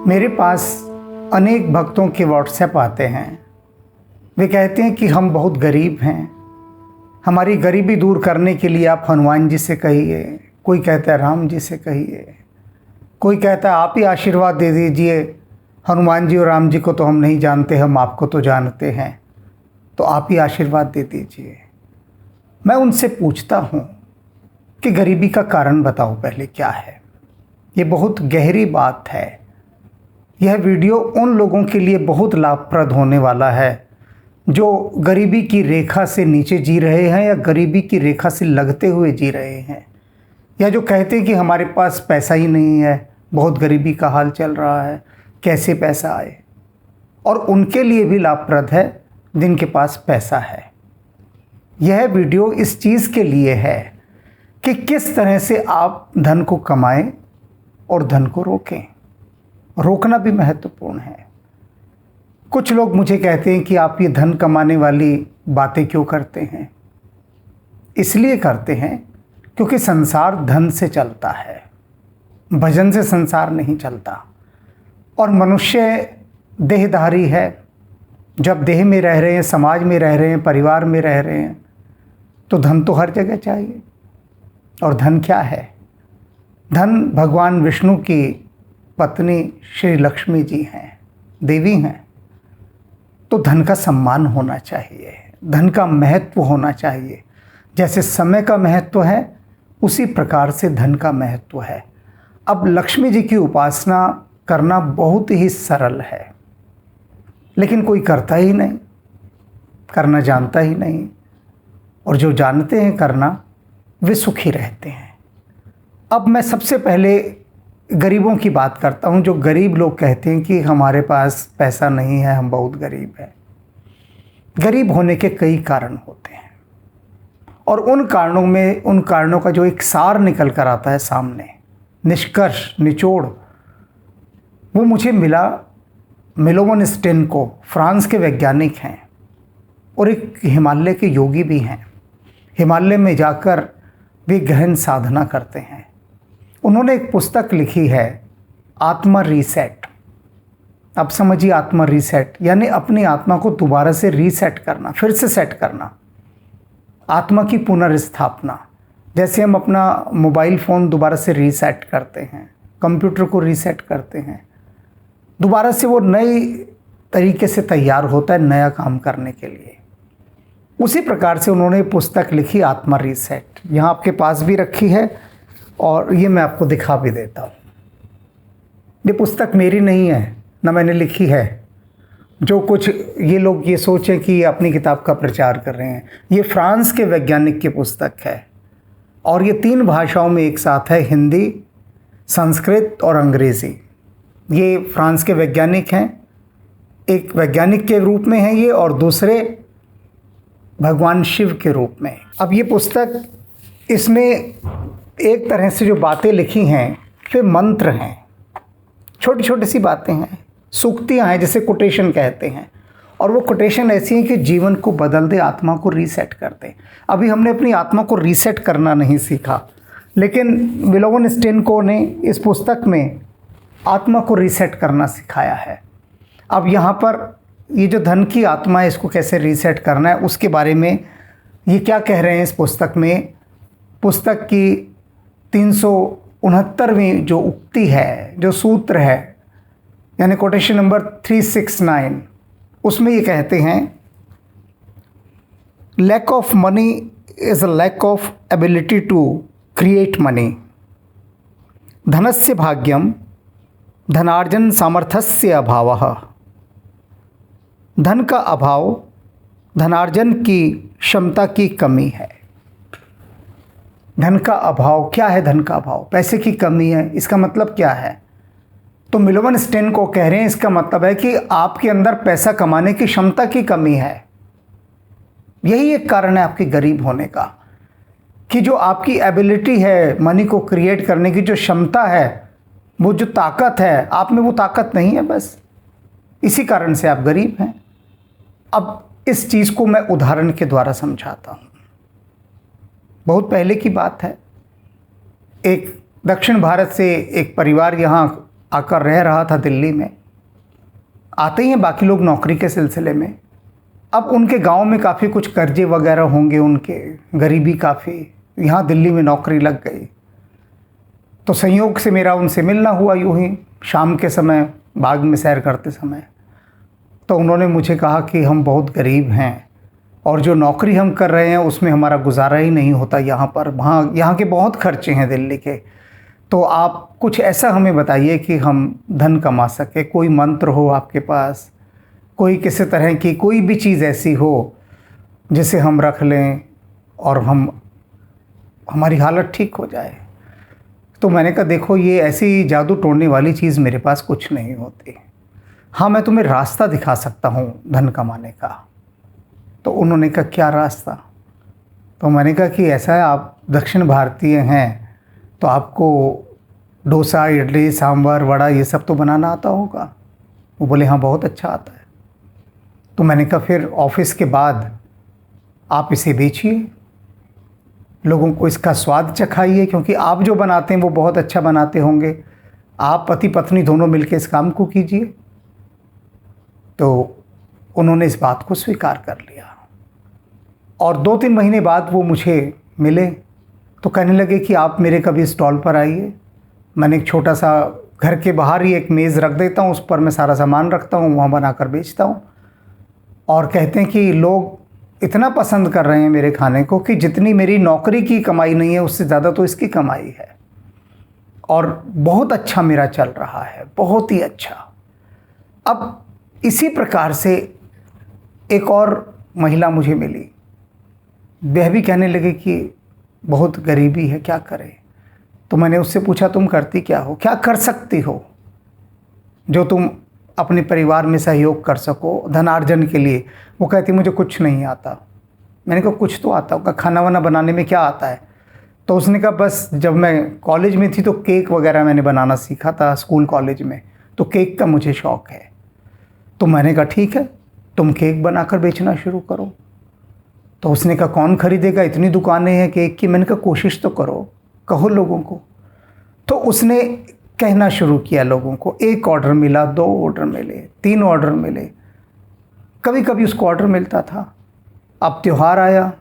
मेरे पास अनेक भक्तों के व्हाट्सएप आते हैं। वे कहते हैं कि हम बहुत गरीब हैं, हमारी गरीबी दूर करने के लिए आप हनुमान जी से कहिए, कोई कहता है राम जी से कहिए, कोई कहता है आप ही आशीर्वाद दे दीजिए, हनुमान जी और राम जी को तो हम नहीं जानते, हम आपको तो जानते हैं, तो आप ही आशीर्वाद दे दीजिए। मैं उनसे पूछता हूँ कि गरीबी का कारण बताओ पहले क्या है। ये बहुत गहरी बात है। यह वीडियो उन लोगों के लिए बहुत लाभप्रद होने वाला है जो गरीबी की रेखा से नीचे जी रहे हैं या गरीबी की रेखा से लगते हुए जी रहे हैं, या जो कहते हैं कि हमारे पास पैसा ही नहीं है, बहुत गरीबी का हाल चल रहा है, कैसे पैसा आए। और उनके लिए भी लाभप्रद है जिनके पास पैसा है। यह वीडियो इस चीज़ के लिए है कि किस तरह से आप धन को कमाएं और धन को रोकें। रोकना भी महत्वपूर्ण है। कुछ लोग मुझे कहते हैं कि आप ये धन कमाने वाली बातें क्यों करते हैं। इसलिए करते हैं क्योंकि संसार धन से चलता है, भजन से संसार नहीं चलता। और मनुष्य देहधारी है। जब देह में रह रहे हैं, समाज में रह रहे हैं, परिवार में रह रहे हैं, तो धन तो हर जगह चाहिए। और धन क्या है? धन भगवान विष्णु की पत्नी श्री लक्ष्मी जी हैं, देवी हैं। तो धन का सम्मान होना चाहिए, धन का महत्व होना चाहिए। जैसे समय का महत्व है उसी प्रकार से धन का महत्व है। अब लक्ष्मी जी की उपासना करना बहुत ही सरल है, लेकिन कोई करता ही नहीं, करना जानता ही नहीं। और जो जानते हैं करना, वे सुखी रहते हैं। अब मैं सबसे पहले गरीबों की बात करता हूं। जो गरीब लोग कहते हैं कि हमारे पास पैसा नहीं है, हम बहुत गरीब हैं। गरीब होने के कई कारण होते हैं और उन कारणों का जो एक सार निकल कर आता है सामने, निष्कर्ष, निचोड़, वो मुझे मिला मिलोवन स्टेनको, फ्रांस के वैज्ञानिक हैं और एक हिमालय के योगी भी हैं। हिमालय में जाकर वे गहन साधना करते हैं। उन्होंने एक पुस्तक लिखी है, आत्मा रीसेट। अब समझिए, आत्मा रीसेट यानी अपनी आत्मा को दोबारा से रीसेट करना, फिर से सेट करना, आत्मा की पुनर्स्थापना। जैसे हम अपना मोबाइल फ़ोन दोबारा से रीसेट करते हैं, कंप्यूटर को रीसेट करते हैं, दोबारा से वो नई तरीके से तैयार होता है नया काम करने के लिए। उसी प्रकार से उन्होंने पुस्तक लिखी, आत्मा रीसेट। यहाँ आपके पास भी रखी है और ये मैं आपको दिखा भी देता हूँ। ये पुस्तक मेरी नहीं है, ना मैंने लिखी है। जो कुछ ये लोग ये सोचें कि ये अपनी किताब का प्रचार कर रहे हैं, ये फ्रांस के वैज्ञानिक की पुस्तक है और ये 3 भाषाओं में एक साथ है, हिंदी, संस्कृत और अंग्रेज़ी। ये फ्रांस के वैज्ञानिक हैं, एक वैज्ञानिक के रूप में हैं ये, और दूसरे भगवान शिव के रूप में। अब ये पुस्तक, इसमें एक तरह से जो बातें लिखी हैं वे मंत्र हैं, छोटी छोटी सी बातें हैं, सूक्तियाँ हैं, जिसे कोटेशन कहते हैं। और वो कोटेशन ऐसी हैं कि जीवन को बदल दे, आत्मा को रीसेट कर दे। अभी हमने अपनी आत्मा को रीसेट करना नहीं सीखा, लेकिन मिलोवन स्टेनको ने इस पुस्तक में आत्मा को रीसेट करना सिखाया है। अब यहाँ पर ये जो धन की आत्मा है, इसको कैसे रीसेट करना है, उसके बारे में ये क्या कह रहे हैं इस पुस्तक में। पुस्तक की 369वीं जो उक्ति है, जो सूत्र है, यानी कोटेशन नंबर 369, उसमें ये कहते हैं, lack of money is a lack of ability to create money. धनस्य भाग्यम धनार्जन सामर्थ्यस्य अभावः। धन का अभाव धनार्जन की क्षमता की कमी है। धन का अभाव क्या है? धन का अभाव, पैसे की कमी है। इसका मतलब क्या है? तो मिलोवन स्टेनको कह रहे हैं, इसका मतलब है कि आपके अंदर पैसा कमाने की क्षमता की कमी है। यही एक कारण है आपके गरीब होने का, कि जो आपकी एबिलिटी है मनी को क्रिएट करने की, जो क्षमता है, वो जो ताकत है, आप में वो ताकत नहीं है। बस इसी कारण से आप गरीब हैं। अब इस चीज़ को मैं उदाहरण के द्वारा समझाता हूँ। बहुत पहले की बात है, एक दक्षिण भारत से एक परिवार यहाँ आकर रह रहा था दिल्ली में। आते ही हैं बाकी लोग नौकरी के सिलसिले में। अब उनके गांव में काफ़ी कुछ कर्जे वगैरह होंगे, उनके गरीबी काफ़ी, यहाँ दिल्ली में नौकरी लग गई। तो संयोग से मेरा उनसे मिलना हुआ यूँ ही शाम के समय बाग में सैर करते समय। तो उन्होंने मुझे कहा कि हम बहुत गरीब हैं और जो नौकरी हम कर रहे हैं उसमें हमारा गुजारा ही नहीं होता यहाँ पर, वहाँ यहाँ के बहुत खर्चे हैं दिल्ली के। तो आप कुछ ऐसा हमें बताइए कि हम धन कमा सके, कोई मंत्र हो आपके पास, कोई किसी तरह की कोई भी चीज़ ऐसी हो जिसे हम रख लें और हमारी हालत ठीक हो जाए। तो मैंने कहा देखो, ये ऐसी जादू टोड़ने वाली चीज़ मेरे पास कुछ नहीं होती। हाँ, मैं तुम्हें रास्ता दिखा सकता हूँ धन कमाने का। तो उन्होंने कहा क्या रास्ता? तो मैंने कहा कि ऐसा है, आप दक्षिण भारतीय हैं तो आपको डोसा, इडली, सांभर, वड़ा ये सब तो बनाना आता होगा। वो बोले हाँ, बहुत अच्छा आता है। तो मैंने कहा फिर ऑफिस के बाद आप इसे बेचिए, लोगों को इसका स्वाद चखाइए, क्योंकि आप जो बनाते हैं वो बहुत अच्छा बनाते होंगे। आप पति पत्नी दोनों मिलकर इस काम को कीजिए। तो उन्होंने इस बात को स्वीकार कर लिया और 2-3 महीने बाद वो मुझे मिले तो कहने लगे कि आप मेरे कभी स्टॉल पर आइए। मैंने एक छोटा सा घर के बाहर ही एक मेज़ रख देता हूँ, उस पर मैं सारा सामान रखता हूँ, वहाँ बनाकर बेचता हूँ। और कहते हैं कि लोग इतना पसंद कर रहे हैं मेरे खाने को कि जितनी मेरी नौकरी की कमाई नहीं है उससे ज़्यादा तो इसकी कमाई है। और बहुत अच्छा मेरा चल रहा है, बहुत ही अच्छा। अब इसी प्रकार से एक और महिला मुझे मिली, वह भी कहने लगे कि बहुत गरीबी है, क्या करें। तो मैंने उससे पूछा तुम करती क्या हो, क्या कर सकती हो जो तुम अपने परिवार में सहयोग कर सको धनार्जन के लिए। वो कहती मुझे कुछ नहीं आता। मैंने कहा कुछ तो आता होगा, खाना वाना बनाने में क्या आता है? तो उसने कहा बस जब मैं कॉलेज में थी तो केक वगैरह मैंने बनाना सीखा था स्कूल कॉलेज में, तो केक का मुझे शौक़ है। तो मैंने कहा ठीक है, तुम केक बनाकर बेचना शुरू करो। तो उसने कहा कौन खरीदेगा, इतनी दुकानें हैं केक की। मैंने कहा कोशिश तो करो, कहो लोगों को। तो उसने कहना शुरू किया लोगों को। 1 ऑर्डर मिला, 2 ऑर्डर मिले, 3 ऑर्डर मिले, कभी कभी उसको ऑर्डर मिलता था। अब त्यौहार आया,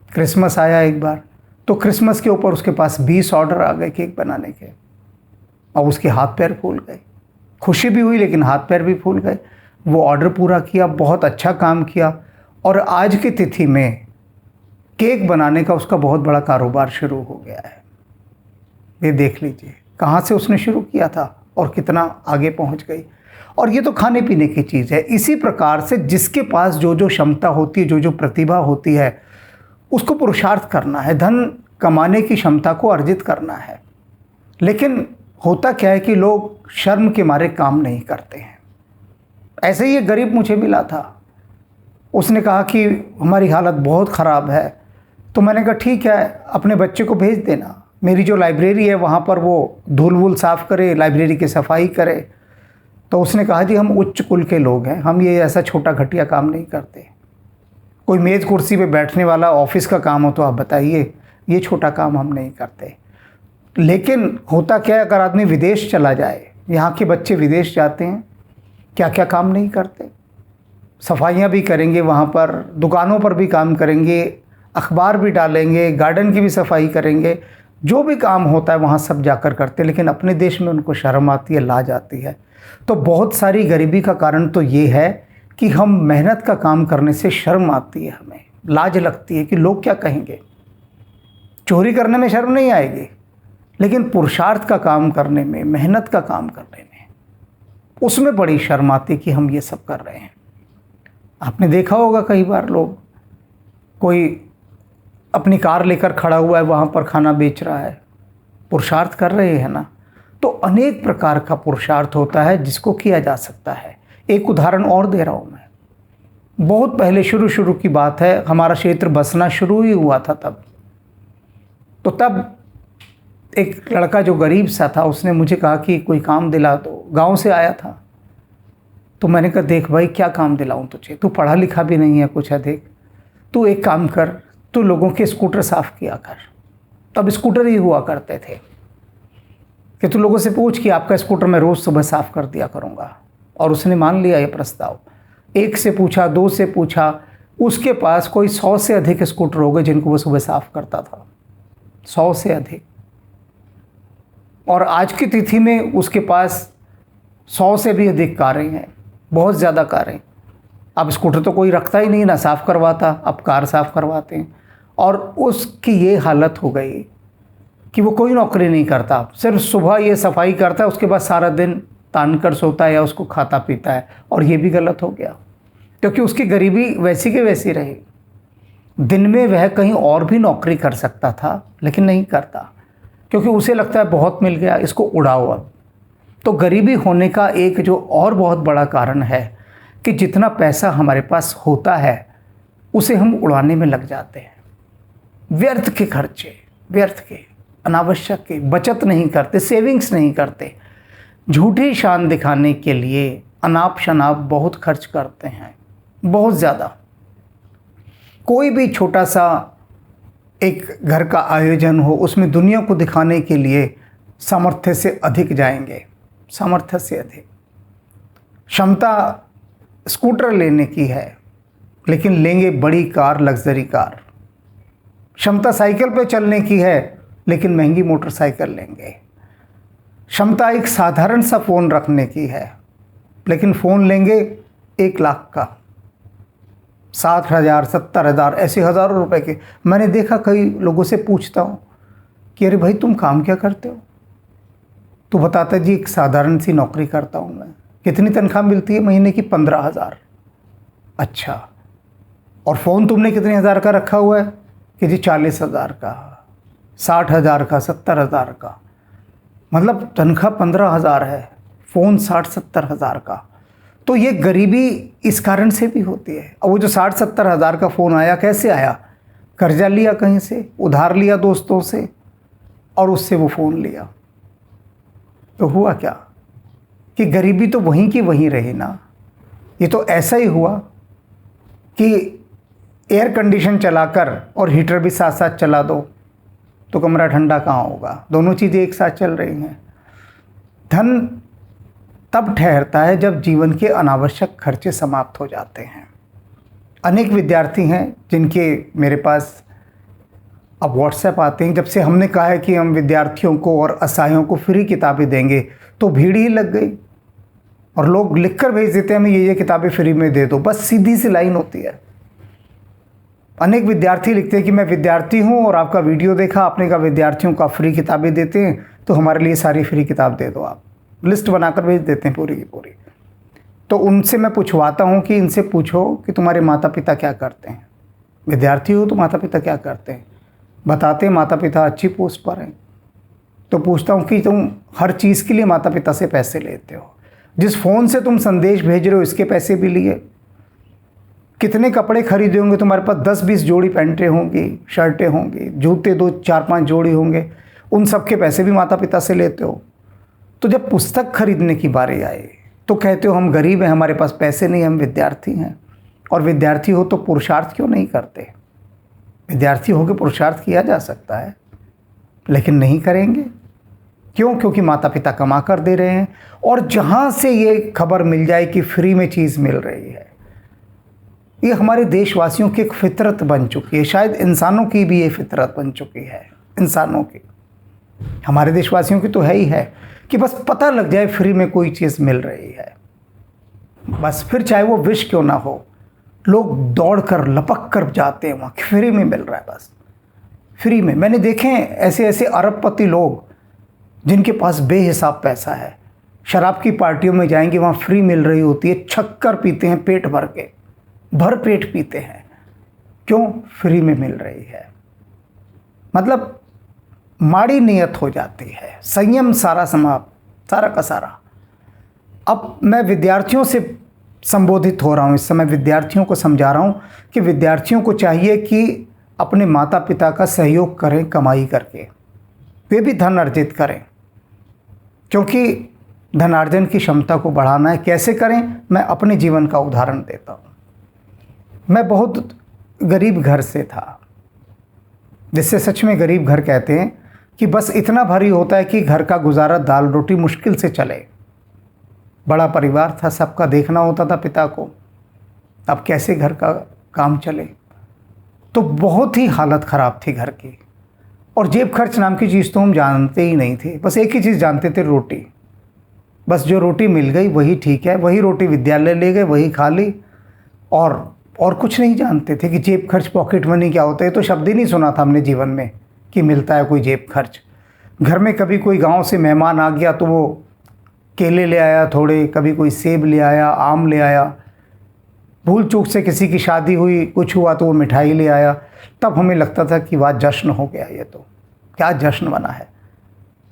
क्रिसमस आया एक बार, तो क्रिसमस के ऊपर उसके पास 20 ऑर्डर आ गए केक बनाने के। अब उसके हाथ पैर फूल गए, खुशी भी हुई लेकिन हाथ पैर भी फूल गए। वो ऑर्डर पूरा किया, बहुत अच्छा काम किया और आज की तिथि में केक बनाने का उसका बहुत बड़ा कारोबार शुरू हो गया है। ये देख लीजिए कहाँ से उसने शुरू किया था और कितना आगे पहुँच गई। और ये तो खाने पीने की चीज़ है। इसी प्रकार से जिसके पास जो जो क्षमता होती है, जो जो प्रतिभा होती है, उसको पुरुषार्थ करना है, धन कमाने की क्षमता को अर्जित करना है। लेकिन होता क्या है कि लोग शर्म के मारे काम नहीं करते हैं। ऐसे ही एक गरीब मुझे मिला था, उसने कहा कि हमारी हालत बहुत ख़राब है। तो मैंने कहा ठीक है, अपने बच्चे को भेज देना, मेरी जो लाइब्रेरी है वहाँ पर वो धूल वूल साफ़ करे, लाइब्रेरी की सफाई करे। तो उसने कहा जी हम उच्च कुल के लोग हैं, हम ये ऐसा छोटा घटिया काम नहीं करते। कोई मेज़ कुर्सी पे बैठने वाला ऑफिस का काम हो तो आप बताइए, ये छोटा काम हम नहीं करते। लेकिन होता क्या है, अगर आदमी विदेश चला जाए, यहाँ के बच्चे विदेश जाते हैं, क्या क्या काम नहीं करते। सफाइयाँ भी करेंगे वहाँ पर, दुकानों पर भी काम करेंगे, अखबार भी डालेंगे, गार्डन की भी सफाई करेंगे, जो भी काम होता है वहाँ सब जाकर करते हैं। लेकिन अपने देश में उनको शर्म आती है, लाज आती है। तो बहुत सारी गरीबी का कारण तो ये है कि हम मेहनत का काम करने से शर्म आती है, हमें लाज लगती है कि लोग क्या कहेंगे। चोरी करने में शर्म नहीं आएगी, लेकिन पुरुषार्थ का काम करने में, मेहनत का काम करने में, उसमें बड़ी शर्म आती कि हम ये सब कर रहे हैं। आपने देखा होगा कई बार लोग, कोई अपनी कार लेकर खड़ा हुआ है, वहाँ पर खाना बेच रहा है, पुरुषार्थ कर रहे हैं ना। तो अनेक प्रकार का पुरुषार्थ होता है जिसको किया जा सकता है। एक उदाहरण और दे रहा हूँ मैं। बहुत पहले शुरू की बात है, हमारा क्षेत्र बसना शुरू ही हुआ था तब एक लड़का जो गरीब सा था उसने मुझे कहा कि कोई काम दिला दो। गांव से आया था। तो मैंने कहा देख भाई क्या काम दिलाऊं तुझे, तू पढ़ा लिखा भी नहीं है कुछ है, देख तू एक काम कर, तू लोगों के स्कूटर साफ़ किया कर। तब स्कूटर ही हुआ करते थे। कि तू लोगों से पूछ कि आपका स्कूटर मैं रोज़ सुबह साफ़ कर दिया करूँगा। और उसने मान लिया ये प्रस्ताव। एक से पूछा, दो से पूछा, उसके पास कोई 100 से अधिक स्कूटर हो गए जिनको वो सुबह साफ़ करता था, 100 से अधिक। और आज की तिथि में उसके पास 100 से भी अधिक कारें हैं, बहुत ज़्यादा कारें। अब स्कूटर तो कोई रखता ही नहीं, ना साफ़ करवाता, अब कार साफ़ करवाते हैं। और उसकी ये हालत हो गई कि वो कोई नौकरी नहीं करता, सिर्फ सुबह ये सफाई करता है, उसके बाद सारा दिन तान कर सोता है या उसको खाता पीता है। और ये भी गलत हो गया, क्योंकि उसकी गरीबी वैसी की वैसी रही। दिन में वह कहीं और भी नौकरी कर सकता था, लेकिन नहीं करता, क्योंकि उसे लगता है बहुत मिल गया, इसको उड़ाओ अब। तो गरीबी होने का एक जो और बहुत बड़ा कारण है कि जितना पैसा हमारे पास होता है उसे हम उड़ाने में लग जाते हैं। व्यर्थ के खर्चे, व्यर्थ के, अनावश्यक के, बचत नहीं करते, सेविंग्स नहीं करते, झूठी शान दिखाने के लिए अनाप शनाप बहुत खर्च करते हैं, बहुत ज़्यादा। कोई भी छोटा सा एक घर का आयोजन हो, उसमें दुनिया को दिखाने के लिए सामर्थ्य से अधिक जाएंगे, सामर्थ्य से अधिक। क्षमता स्कूटर लेने की है, लेकिन लेंगे बड़ी कार, लग्जरी कार। क्षमता साइकिल पे चलने की है, लेकिन महंगी मोटरसाइकिल लेंगे। क्षमता एक साधारण सा फ़ोन रखने की है, लेकिन फ़ोन लेंगे 1 लाख का, 60,000, 70,000, ऐसे हज़ारों रुपए के। मैंने देखा, कई लोगों से पूछता हूँ कि अरे भाई तुम काम क्या करते हो? तो बताता जी एक साधारण सी नौकरी करता हूँ मैं। कितनी तनख्वाह मिलती है? महीने की 15,000। अच्छा, और फ़ोन तुमने कितने हज़ार का रखा हुआ है? कि जी 40,000 का, 60,000 का, 70,000 का। मतलब तनख्वाह 15,000 है, फ़ोन 60-70,000 का। तो ये गरीबी इस कारण से भी होती है। और वो जो 60-70,000 का फ़ोन आया, कैसे आया? कर्जा लिया कहीं से, उधार लिया दोस्तों से, और उससे वो फ़ोन लिया। तो हुआ क्या कि गरीबी तो वहीं की वहीं रही ना। ये तो ऐसा ही हुआ कि एयर कंडीशन चलाकर और हीटर भी साथ साथ चला दो तो कमरा ठंडा कहाँ होगा? दोनों चीज़ें एक साथ चल रही हैं। धन तब ठहरता है जब जीवन के अनावश्यक खर्चे समाप्त हो जाते हैं। अनेक विद्यार्थी हैं जिनके मेरे पास अब व्हाट्सएप आते हैं। जब से हमने कहा है कि हम विद्यार्थियों को और असहायों को फ्री किताबें देंगे, तो भीड़ ही लग गई और लोग लिखकर भेज देते हैं हमें ये किताबें फ्री में दे दो। बस सीधी सी लाइन होती है। अनेक विद्यार्थी लिखते हैं कि मैं विद्यार्थी हूं और आपका वीडियो देखा, आपने कहा विद्यार्थियों को फ्री किताबें देते हैं, तो हमारे लिए सारी फ्री किताब दे दो। आप लिस्ट बनाकर भेज देते हैं पूरी की पूरी। तो उनसे मैं पूछवाता हूं कि इनसे पूछो कि तुम्हारे माता पिता क्या करते हैं। विद्यार्थी हो तो माता पिता क्या करते हैं? बताते हैं माता पिता अच्छी पोस्ट पर हैं। तो पूछता हूं कि तुम हर चीज़ के लिए माता पिता से पैसे लेते हो। जिस फ़ोन से तुम संदेश भेज रहे हो इसके पैसे भी लिए। कितने कपड़े खरीदे होंगे? तुम्हारे पास 10-20 जोड़ी पैंटें होंगी, शर्टें होंगी, जूते 2-4-5 जोड़ी होंगे, उन सब के पैसे भी माता पिता से लेते हो। तो जब पुस्तक खरीदने की बारी आए तो कहते हो हम गरीब हैं, हमारे पास पैसे नहीं, हम विद्यार्थी हैं। और विद्यार्थी हो तो पुरुषार्थ क्यों नहीं करते? विद्यार्थी हो के पुरुषार्थ किया जा सकता है, लेकिन नहीं करेंगे। क्यों? क्योंकि माता पिता कमा कर दे रहे हैं। और जहाँ से ये खबर मिल जाए कि फ्री में चीज़ मिल रही है, ये हमारे देशवासियों की एक फितरत बन चुकी है। शायद इंसानों की भी ये फितरत बन चुकी है, इंसानों की। हमारे देशवासियों की तो है ही है कि बस पता लग जाए फ्री में कोई चीज़ मिल रही है, बस फिर चाहे वो विष क्यों ना हो, लोग दौड़ कर लपक कर जाते हैं वहाँ, फ्री में मिल रहा है, बस फ्री में। मैंने देखे हैं ऐसे ऐसे अरबपति लोग जिनके पास बेहिसाब पैसा है, शराब की पार्टियों में जाएंगे, वहाँ फ्री मिल रही होती है, छक्कर पीते हैं पेट भर के, भर पेट पीते हैं। क्यों? फ्री में मिल रही है। मतलब माड़ी नीयत हो जाती है, संयम सारा समाप्त, सारा का सारा। अब मैं विद्यार्थियों से संबोधित हो रहा हूँ, इस समय विद्यार्थियों को समझा रहा हूँ कि विद्यार्थियों को चाहिए कि अपने माता पिता का सहयोग करें कमाई करके, वे भी धन अर्जित करें, क्योंकि धनार्जन की क्षमता को बढ़ाना है। कैसे करें? मैं अपने जीवन का उदाहरण देता हूँ। मैं बहुत गरीब घर से था, जिससे सच में गरीब घर कहते हैं, कि बस इतना भारी होता है कि घर का गुजारा दाल रोटी मुश्किल से चले। बड़ा परिवार था, सबका देखना होता था पिता को, अब कैसे घर का काम चले। तो बहुत ही हालत ख़राब थी घर की। और जेब खर्च नाम की चीज़ तो हम जानते ही नहीं थे, बस एक ही चीज़ जानते थे, रोटी। बस जो रोटी मिल गई वही ठीक है, वही रोटी विद्यालय ले गए, वही खा ली, और कुछ नहीं जानते थे कि जेब खर्च, पॉकेट मनी क्या होता है। तो शब्द ही नहीं सुना था हमने जीवन में कि मिलता है कोई जेब खर्च। घर में कभी कोई गांव से मेहमान आ गया तो वो केले ले आया थोड़े, कभी कोई सेब ले आया, आम ले आया, भूल चूक से किसी की शादी हुई, कुछ हुआ तो वो मिठाई ले आया। तब हमें लगता था कि वाह जश्न हो गया, ये तो क्या जश्न बना है।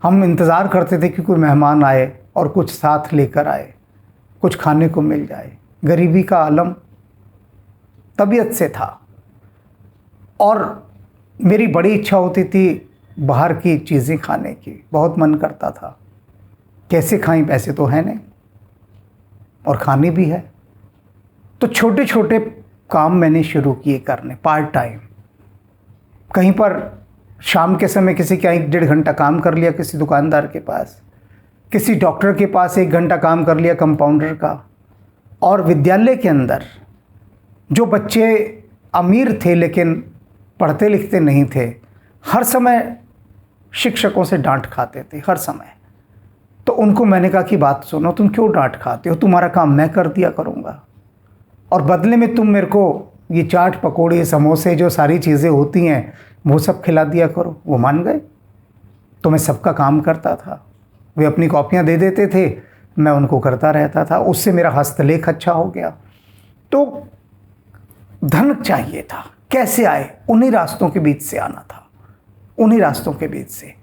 हम इंतज़ार करते थे कि कोई मेहमान आए और कुछ साथ लेकर आए, कुछ खाने को मिल जाए। गरीबी का आलम तबीयत से था। और मेरी बड़ी इच्छा होती थी बाहर की चीज़ें खाने की, बहुत मन करता था। कैसे खाएं, पैसे तो हैं नहीं और खाने भी है। तो छोटे छोटे काम मैंने शुरू किए करने, पार्ट टाइम। कहीं पर शाम के समय किसी का 1-1.5 घंटा काम कर लिया, किसी दुकानदार के पास, किसी डॉक्टर के पास 1 घंटा काम कर लिया, कंपाउंडर का। और विद्यालय के अंदर जो बच्चे अमीर थे लेकिन पढ़ते लिखते नहीं थे, हर समय शिक्षकों से डांट खाते थे, हर समय। तो उनको मैंने कहा कि बात सुनो, तुम क्यों डांट खाते हो, तुम्हारा काम मैं कर दिया करूँगा और बदले में तुम मेरे को ये चाट पकौड़े समोसे जो सारी चीज़ें होती हैं वो सब खिला दिया करो। वो मान गए। तो मैं सबका काम करता था, वे अपनी कॉपियाँ दे देते थे, मैं उनको करता रहता था। उससे मेरा हस्तलेख अच्छा हो गया। तो धन चाहिए था, कैसे आए, उन्हीं रास्तों के बीच से आना था, उन्हीं रास्तों के बीच से।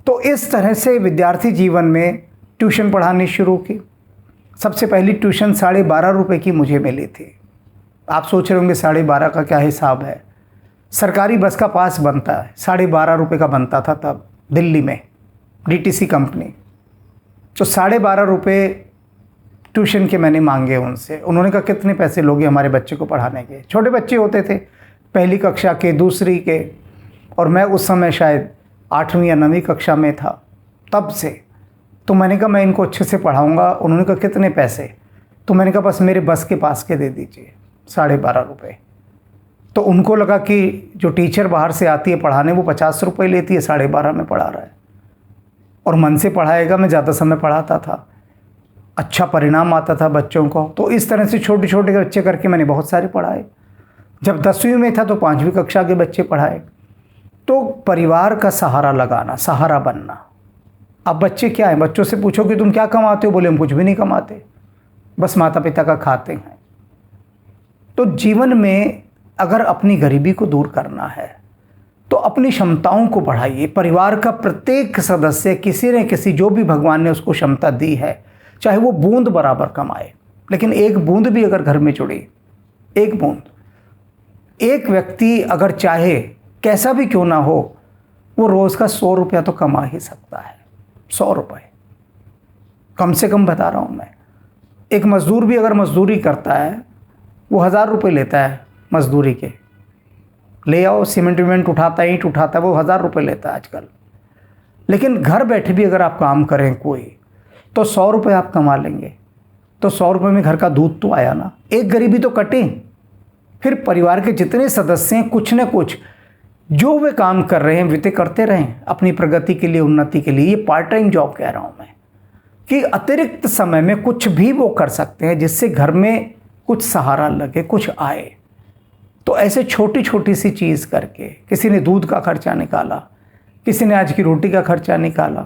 तो इस तरह से विद्यार्थी जीवन में ट्यूशन पढ़ानी शुरू की। सबसे पहली ट्यूशन 12.5 रुपये की मुझे मिली थी। आप सोच रहे होंगे 12.5 का क्या हिसाब है। सरकारी बस का पास बनता है, 12.5 रुपये का बनता था तब दिल्ली में, डीटीसी कंपनी। तो 12.5 रुपये ट्यूशन के मैंने मांगे उनसे। उन्होंने कहा कितने पैसे लोगे हमारे बच्चे को पढ़ाने के। छोटे बच्चे होते थे, पहली कक्षा के, दूसरी के, और मैं उस समय शायद 8वीं या 9वीं कक्षा में था तब से। तो मैंने कहा मैं इनको अच्छे से पढ़ाऊँगा। उन्होंने कहा कितने पैसे। तो मैंने कहा बस मेरे बस के पास के दे दीजिए 12.5 रुपये। तो उनको लगा कि जो टीचर बाहर से आती है पढ़ाने वो 50 रुपये लेती है, 12.5 में पढ़ा रहा है और मन से पढ़ाएगा। मैं ज़्यादा समय पढ़ाता था, अच्छा परिणाम आता था बच्चों को। तो इस तरह से छोटे छोटे बच्चे करके मैंने बहुत सारे पढ़ाए। जब 10वीं में था तो 5वीं कक्षा के बच्चे पढ़ाए। तो परिवार का सहारा लगाना, सहारा बनना। अब बच्चे क्या है, बच्चों से पूछो कि तुम क्या कमाते हो, बोले हम कुछ भी नहीं कमाते, बस माता पिता का खाते हैं। तो जीवन में अगर अपनी गरीबी को दूर करना है तो अपनी क्षमताओं को बढ़ाइए। परिवार का प्रत्येक सदस्य किसी न किसी, जो भी भगवान ने उसको क्षमता दी है, चाहे वो बूंद बराबर कमाए, लेकिन एक बूंद भी अगर घर में जुड़ी, एक बूंद, एक व्यक्ति अगर चाहे कैसा भी क्यों ना हो, वो रोज़ का 100 रुपया तो कमा ही सकता है। 100 रुपये कम से कम बता रहा हूँ मैं। एक मज़दूर भी अगर मज़दूरी करता है वो 1000 रुपये लेता है मज़दूरी के। ले आओ, सीमेंट वीमेंट उठाता है, ईंट उठाता है, वो 1000 रुपये लेता है आजकल। लेकिन घर बैठे भी अगर आप काम करें कोई, तो 100 रुपये आप कमा लेंगे। तो 100 रुपये में घर का दूध तो आया ना, एक गरीबी तो कटी। फिर परिवार के जितने सदस्य हैं कुछ न कुछ जो वे काम कर रहे हैं वे करते रहें अपनी प्रगति के लिए, उन्नति के लिए। ये पार्ट टाइम जॉब कह रहा हूँ मैं, कि अतिरिक्त समय में कुछ भी वो कर सकते हैं जिससे घर में कुछ सहारा लगे, कुछ आए। तो ऐसे छोटी छोटी सी चीज़ करके, किसी ने दूध का खर्चा निकाला, किसी ने आज की रोटी का खर्चा निकाला।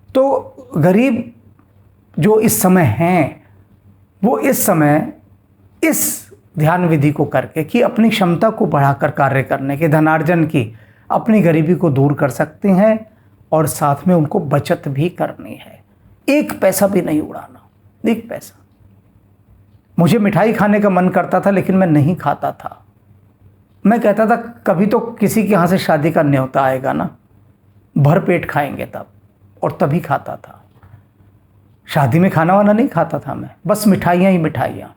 तो गरीब जो इस समय हैं वो इस समय इस ध्यान विधि को करके कि अपनी क्षमता को बढ़ाकर कार्य करने के, धनार्जन की, अपनी गरीबी को दूर कर सकते हैं और साथ में उनको बचत भी करनी है। एक पैसा भी नहीं उड़ाना, एक पैसा। मुझे मिठाई खाने का मन करता था लेकिन मैं नहीं खाता था। मैं कहता था कभी तो किसी के यहाँ से शादी का न्योता आएगा ना, भर पेट खाएंगे तब, और तभी खाता था। शादी में खाना वाना नहीं खाता था मैं, बस मिठाइयाँ ही मिठाइयाँ,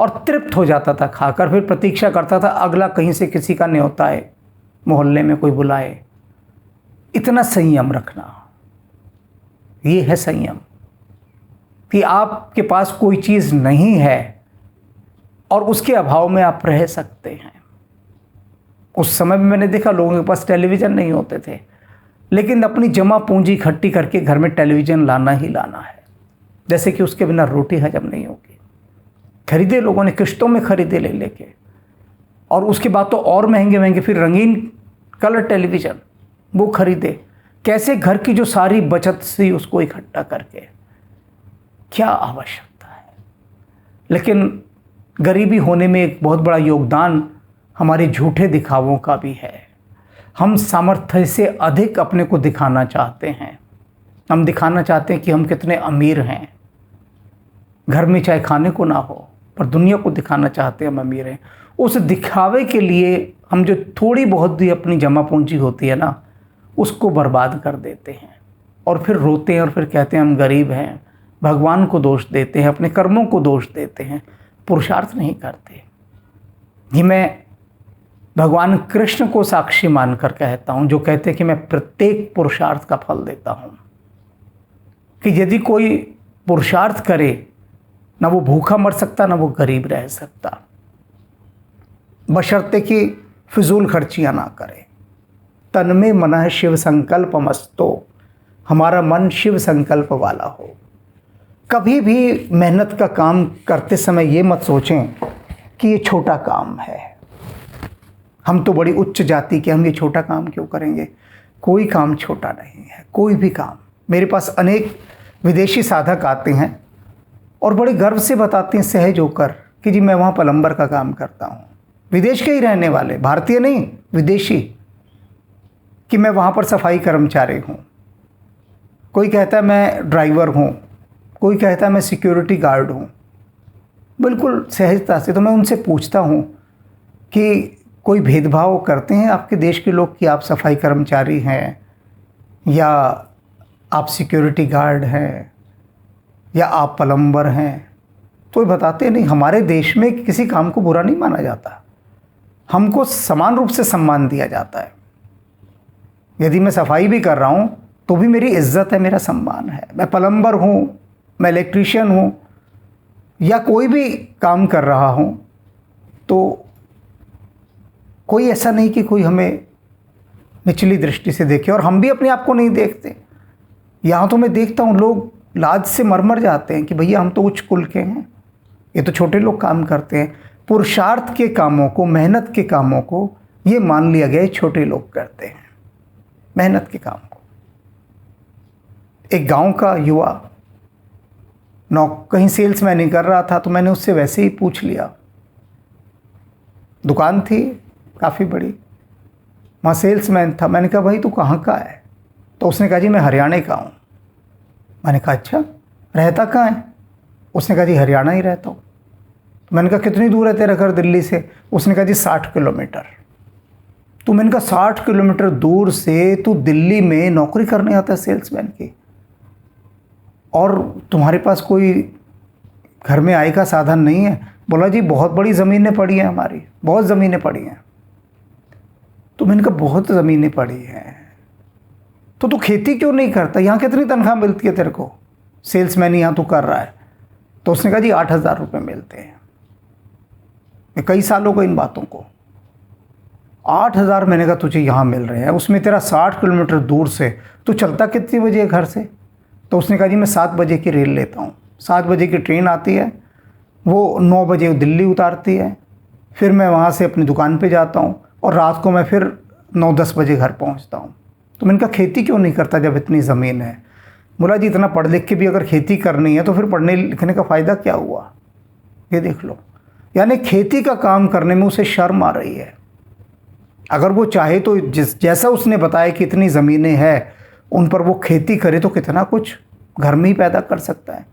और तृप्त हो जाता था खाकर। फिर प्रतीक्षा करता था अगला कहीं से किसी का न्योता आए, मोहल्ले में कोई बुलाए। इतना संयम रखना, ये है संयम कि आपके पास कोई चीज़ नहीं है और उसके अभाव में आप रह सकते हैं। उस समय में मैंने देखा लोगों के पास टेलीविज़न नहीं होते थे, लेकिन अपनी जमा पूंजी इकट्ठी करके घर में टेलीविज़न लाना ही लाना है, जैसे कि उसके बिना रोटी हजम नहीं होगी। खरीदे लोगों ने, किश्तों में खरीदे ले लेके, और उसके बाद तो और महंगे महंगे फिर रंगीन कलर टेलीविज़न वो खरीदे। कैसे घर की जो सारी बचत थी उसको इकट्ठा करके, क्या आवश्यकता है। लेकिन गरीबी होने में एक बहुत बड़ा योगदान हमारे झूठे दिखावों का भी है। हम सामर्थ्य से अधिक अपने को दिखाना चाहते हैं। हम दिखाना चाहते हैं कि हम कितने अमीर हैं। घर में चाहे खाने को ना हो, पर दुनिया को दिखाना चाहते हैं हम अमीर हैं। उस दिखावे के लिए हम जो थोड़ी बहुत भी अपनी जमा पूंजी होती है ना, उसको बर्बाद कर देते हैं और फिर रोते हैं और फिर कहते हैं हम गरीब हैं। भगवान को दोष देते हैं, अपने कर्मों को दोष देते हैं, पुरुषार्थ नहीं करते। ये मैं भगवान कृष्ण को साक्षी मानकर कहता हूँ, जो कहते हैं कि मैं प्रत्येक पुरुषार्थ का फल देता हूँ। कि यदि कोई पुरुषार्थ करे, ना वो भूखा मर सकता, ना वो गरीब रह सकता, बशर्ते कि फिजूल खर्चियाँ ना करे। तन में मनः शिव संकल्प मस्तो, हमारा मन शिव संकल्प वाला हो। कभी भी मेहनत का काम करते समय ये मत सोचें कि ये छोटा काम है, हम तो बड़ी उच्च जाति के, हम ये छोटा काम क्यों करेंगे। कोई काम छोटा नहीं है, कोई भी काम। मेरे पास अनेक विदेशी साधक आते हैं और बड़े गर्व से बताते हैं सहज होकर कि जी मैं वहाँ प्लम्बर का काम करता हूँ। विदेश के ही रहने वाले, भारतीय नहीं, विदेशी, कि मैं वहाँ पर सफाई कर्मचारी हूँ। कोई कहता है मैं ड्राइवर हूँ, कोई कहता है मैं सिक्योरिटी गार्ड हूँ, बिल्कुल सहजता से। तो मैं उनसे पूछता हूँ कि कोई भेदभाव करते हैं आपके देश के लोग कि आप सफाई कर्मचारी हैं या आप सिक्योरिटी गार्ड हैं या आप प्लम्बर हैं? तो ये बताते नहीं, हमारे देश में किसी काम को बुरा नहीं माना जाता, हमको समान रूप से सम्मान दिया जाता है। यदि मैं सफाई भी कर रहा हूँ तो भी मेरी इज्जत है, मेरा सम्मान है। मैं प्लम्बर हूँ, मैं इलेक्ट्रीशियन हूँ या कोई भी काम कर रहा हूँ, तो कोई ऐसा नहीं कि कोई हमें निचली दृष्टि से देखे, और हम भी अपने आप को नहीं देखते। यहाँ तो मैं देखता हूँ लोग लाज से मर जाते हैं कि भैया हम तो उच्च कुल के हैं, ये तो छोटे लोग काम करते हैं। पुरुषार्थ के कामों को, मेहनत के कामों को ये मान लिया गया छोटे लोग करते हैं, मेहनत के काम को। एक गांव का युवा कहीं सेल्समैन ही कर रहा था, तो मैंने उससे वैसे ही पूछ लिया। दुकान थी काफ़ी बड़ी, वहाँ सेल्समैन था। मैंने कहा भाई तू कहाँ का है? तो उसने कहा जी मैं हरियाणा का हूँ। मैंने कहा अच्छा, रहता कहाँ है? उसने कहा जी हरियाणा ही रहता हूँ। तो मैंने कहा कितनी दूर है तेरा घर दिल्ली से? उसने कहा जी 60 किलोमीटर। तो मैंने कहा 60 किलोमीटर दूर से तू दिल्ली में नौकरी करने आता है सेल्समैन की, और तुम्हारे पास कोई घर में आय का साधन नहीं है? बोला जी बहुत बड़ी ज़मीनें पड़ी हैं हमारी, बहुत ज़मीनें पड़ी हैं। तो मैंने कहा बहुत ज़मीनें पड़ी हैं तो तू खेती क्यों नहीं करता? यहाँ कितनी तनख्वाह मिलती है तेरे को? सेल्समैन यहाँ तू कर रहा है। तो उसने कहा जी 8,000 रुपये मिलते हैं। कई सालों को इन बातों को 8,000 मैंने कहा तुझे यहाँ मिल रहे हैं, उसमें तेरा 60 किलोमीटर दूर से तू चलता कितनी बजे है घर से? तो उसने कहा जी मैं 7 बजे की रेल लेता हूँ, 7 बजे की ट्रेन आती है, वो 9 बजे दिल्ली उतारती है, फिर मैं वहाँ से अपनी दुकान पे जाता हूँ और रात को मैं फिर 9-10 बजे घर पहुँचता हूँ। तो मैंने कहा खेती क्यों नहीं करता जब इतनी ज़मीन है? बोला जी इतना पढ़ लिख के भी अगर खेती करनी है तो फिर पढ़ने लिखने का फ़ायदा क्या हुआ? ये देख लो, यानी खेती का काम करने में उसे शर्म आ रही है। अगर वो चाहे तो जैसा उसने बताया कि इतनी ज़मीनें हैं उन पर वो खेती करे तो कितना कुछ घर में ही पैदा कर सकता है।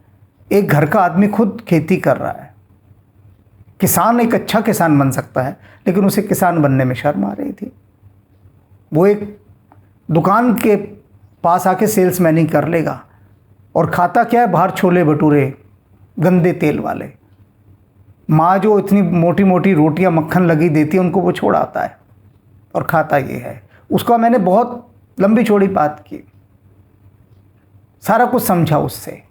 एक घर का आदमी खुद खेती कर रहा है, किसान एक अच्छा किसान बन सकता है, लेकिन उसे किसान बनने में शर्म आ रही थी। वो एक दुकान के पास आके सेल्समैनिंग कर लेगा और खाता क्या है? बाहर छोले भटूरे गंदे तेल वाले। माँ जो इतनी मोटी मोटी रोटियां मक्खन लगी देती है उनको वो छोड़ आता है और खाता ये है। उसका मैंने बहुत लंबी चौड़ी बात की, सारा कुछ समझा उससे।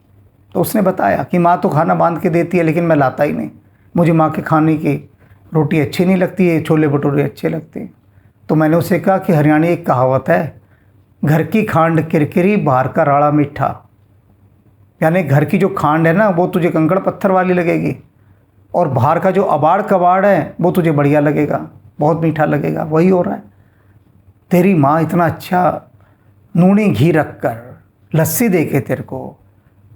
तो उसने बताया कि माँ तो खाना बांध के देती है लेकिन मैं लाता ही नहीं, मुझे माँ के खाने की रोटी अच्छी नहीं लगती है, छोले भटूरे अच्छे लगते हैं। तो मैंने उसे कहा कि हरियाणी एक कहावत है, घर की खांड किरकिरी बाहर का राड़ा मीठा, यानी घर की जो खांड है ना वो तुझे कंकड़ पत्थर वाली लगेगी और बाहर का जो अबाड़ कबाड़ है वो तुझे बढ़िया लगेगा, बहुत मीठा लगेगा। वही हो रहा है, तेरी माँ इतना अच्छा नूनी घी रख कर लस्सी दे के तेरे को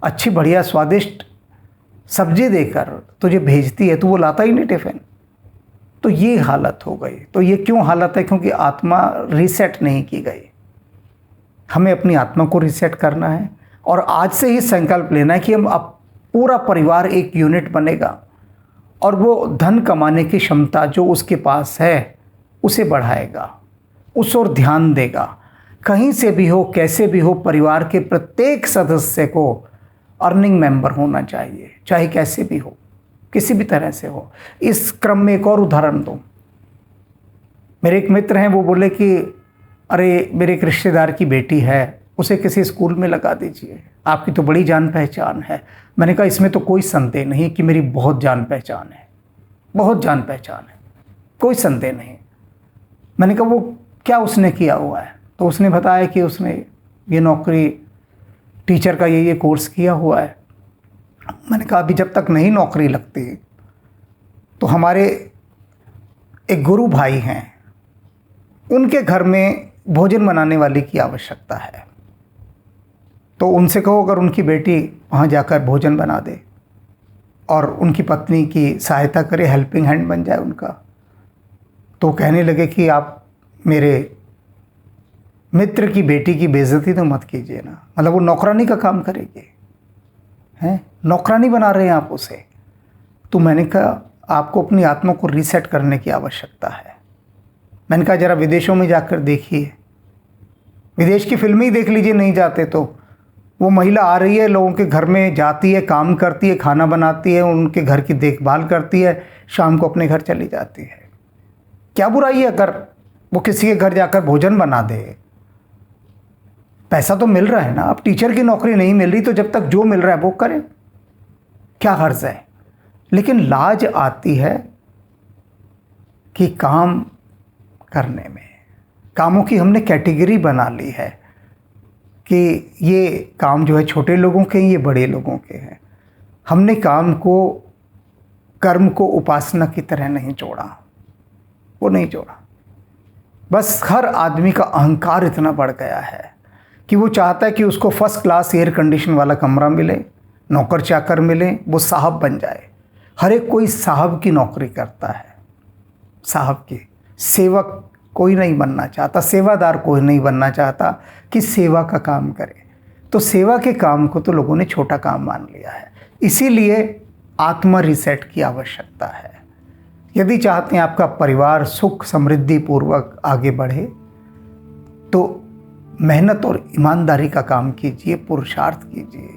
अच्छी बढ़िया स्वादिष्ट सब्जी देकर तुझे भेजती है, तो वो लाता ही नहीं टिफ़िन। तो ये हालत हो गई। तो ये क्यों हालत है? क्योंकि आत्मा रीसेट नहीं की गई। हमें अपनी आत्मा को रीसेट करना है और आज से ही संकल्प लेना है कि हम अब पूरा परिवार एक यूनिट बनेगा और वो धन कमाने की क्षमता जो उसके पास है उसे बढ़ाएगा, उस ओर ध्यान देगा। कहीं से भी हो, कैसे भी हो, परिवार के प्रत्येक सदस्य को अर्निंग मेंबर होना चाहिए, चाहे कैसे भी हो, किसी भी तरह से हो। इस क्रम में एक और उदाहरण दूं। मेरे एक मित्र हैं, वो बोले कि अरे मेरे एक रिश्तेदार की बेटी है, उसे किसी स्कूल में लगा दीजिए, आपकी तो बड़ी जान पहचान है। मैंने कहा इसमें तो कोई संदेह नहीं कि मेरी बहुत जान पहचान है, बहुत जान पहचान है, कोई संदेह नहीं। मैंने कहा वो क्या उसने किया हुआ है? तो उसने बताया कि उसने ये नौकरी, टीचर का ये कोर्स किया हुआ है। मैंने कहा अभी जब तक नहीं नौकरी लगती तो हमारे एक गुरु भाई हैं, उनके घर में भोजन बनाने वाली की आवश्यकता है, तो उनसे कहो अगर उनकी बेटी वहाँ जाकर भोजन बना दे और उनकी पत्नी की सहायता करे, हेल्पिंग हैंड बन जाए उनका। तो कहने लगे कि आप मेरे मित्र की बेटी की बेइज्जती तो मत कीजिए ना, मतलब वो नौकरानी का काम करेगी, हैं, नौकरानी बना रहे हैं आप उसे। तो मैंने कहा आपको अपनी आत्मा को रीसेट करने की आवश्यकता है। मैंने कहा ज़रा विदेशों में जाकर देखिए, विदेश की फिल्में ही देख लीजिए, नहीं जाते तो। वो महिला आ रही है, लोगों के घर में जाती है, काम करती है, खाना बनाती है, उनके घर की देखभाल करती है, शाम को अपने घर चली जाती है। क्या बुराई है अगर वो किसी के घर जाकर भोजन बना दे? पैसा तो मिल रहा है ना। अब टीचर की नौकरी नहीं मिल रही तो जब तक जो मिल रहा है वो करें, क्या हर्ज है? लेकिन लाज आती है कि काम करने में, कामों की हमने कैटेगरी बना ली है कि ये काम जो है छोटे लोगों के हैं, ये बड़े लोगों के हैं। हमने काम को, कर्म को उपासना की तरह नहीं जोड़ा, वो नहीं जोड़ा। बस हर आदमी का अहंकार इतना बढ़ गया है कि वो चाहता है कि उसको फर्स्ट क्लास एयर कंडीशन वाला कमरा मिले, नौकर चाकर मिले, वो साहब बन जाए। हर एक कोई साहब की नौकरी करता है, साहब की। सेवक कोई नहीं बनना चाहता, सेवादार कोई नहीं बनना चाहता कि सेवा का काम करे। तो सेवा के काम को तो लोगों ने छोटा काम मान लिया है। इसीलिए आत्मा रिसेट की आवश्यकता है। यदि चाहते हैं आपका परिवार सुख समृद्धि पूर्वक आगे बढ़े तो मेहनत और ईमानदारी का काम कीजिए, पुरुषार्थ कीजिए,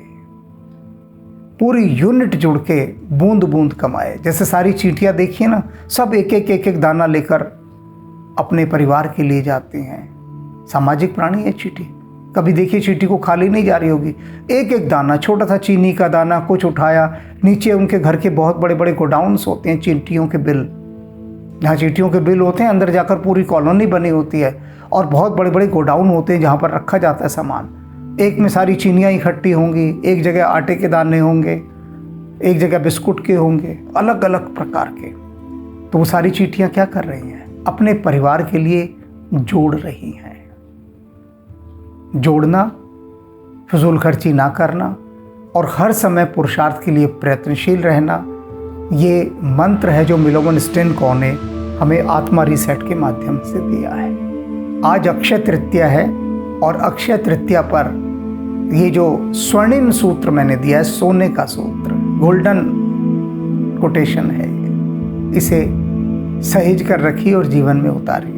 पूरी यूनिट जुड़ के बूंद बूंद कमाए। जैसे सारी चींटियाँ देखिए ना, सब एक एक दाना लेकर अपने परिवार के लिए जाती हैं। सामाजिक प्राणी है चींटी, कभी देखिए चींटी को खाली नहीं जा रही होगी। एक एक दाना, छोटा सा चीनी का दाना कुछ उठाया, नीचे उनके घर के बहुत बड़े बड़े गोडाउन्स होते हैं चींटियों के बिल, जहाँ चींटियों के बिल होते हैं, अंदर जाकर पूरी कॉलोनी बनी होती है और बहुत बड़े बड़े गोडाउन होते हैं जहाँ पर रखा जाता है सामान। एक में सारी चीनियाँ इकट्ठी होंगी, एक जगह आटे के दाने होंगे, एक जगह बिस्कुट के होंगे, अलग अलग प्रकार के। तो वो सारी चींटियाँ क्या कर रही हैं? अपने परिवार के लिए जोड़ रही हैं। जोड़ना, फिजूल खर्ची ना करना और हर समय पुरुषार्थ के लिए प्रयत्नशील रहना, ये मंत्र है जो मिलोवन स्टेनको ने हमें आत्मा रीसेट के माध्यम से दिया है। आज अक्षय तृतीया है और अक्षय तृतीया पर ये जो स्वर्णिम सूत्र मैंने दिया है, सोने का सूत्र, गोल्डन कोटेशन है, इसे सहेज कर रखिए और जीवन में उतारिए।